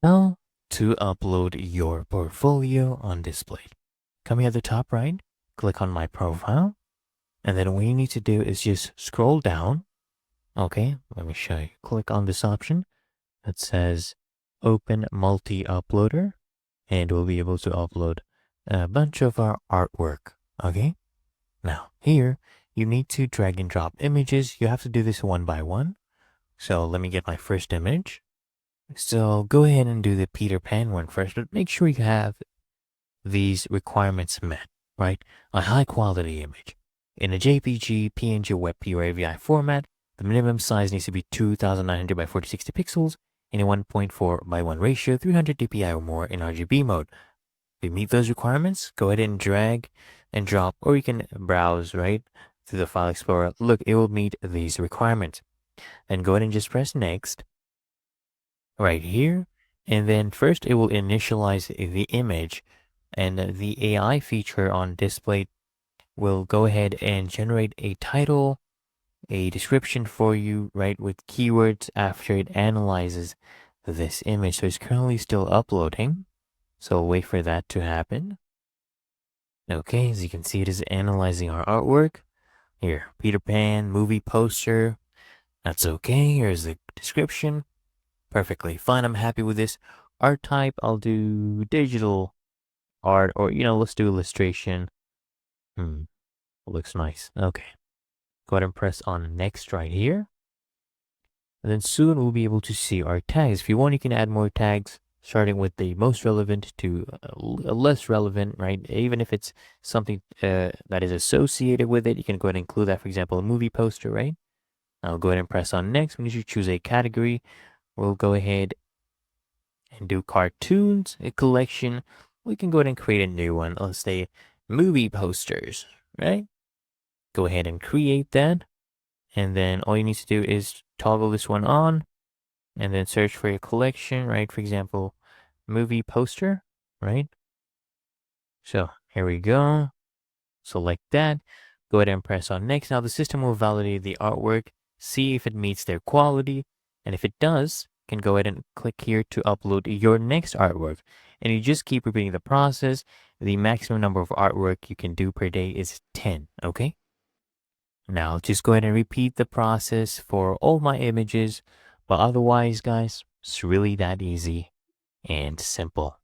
Now, to upload your portfolio on Displate, come here at the top right, click on my profile, and then what you need to do is just scroll down. Okay, let me show you. Click on this option that says Open Multi-Uploader, and we'll be able to upload a bunch of our artwork. Okay, now here you need to drag and drop images. You have to do this one by one. So let me get my first image. So go ahead and do the Peter Pan one first, but make sure you have these requirements met, right? A high quality image. In a JPG, PNG, WebP, or AVI format, the minimum size needs to be 2900 by 4060 pixels in a 1.4 by 1 ratio, 300 dpi or more in RGB mode. If you meet those requirements, go ahead and drag and drop, or you can browse, right, through the File Explorer. Look, it will meet these requirements. And go ahead and just press Next right here. And then first it will initialize the image, and the AI feature on Displate will go ahead and generate a title, a description for you, right, with keywords after it analyzes this image. So it's currently still uploading. So we'll wait for that to happen. Okay, as you can see, it is analyzing our artwork. Here, Peter Pan movie poster. That's okay. Here's the description. Perfectly fine. I'm happy with this art type. I'll do digital art, or, let's do illustration. Looks nice. Okay. Go ahead and press on next right here. And then soon we'll be able to see our tags. If you want, you can add more tags, starting with the most relevant to less relevant, right? Even if it's something that is associated with it, you can go ahead and include that. For example, a movie poster, right? I'll go ahead and press on next. We need to choose a category. We'll go ahead and do cartoons, a collection. We can go ahead and create a new one. Let's say movie posters, right? Go ahead and create that. And then all you need to do is toggle this one on and then search for your collection, right? For example, movie poster, right? So here we go. Select that. Go ahead and press on next. Now the system will validate the artwork, see if it meets their quality. And if it does, you can go ahead and click here to upload your next artwork. And you just keep repeating the process. The maximum number of artwork you can do per day is 10, okay? Now just go ahead and repeat the process for all my images. But otherwise, guys, it's really that easy and simple.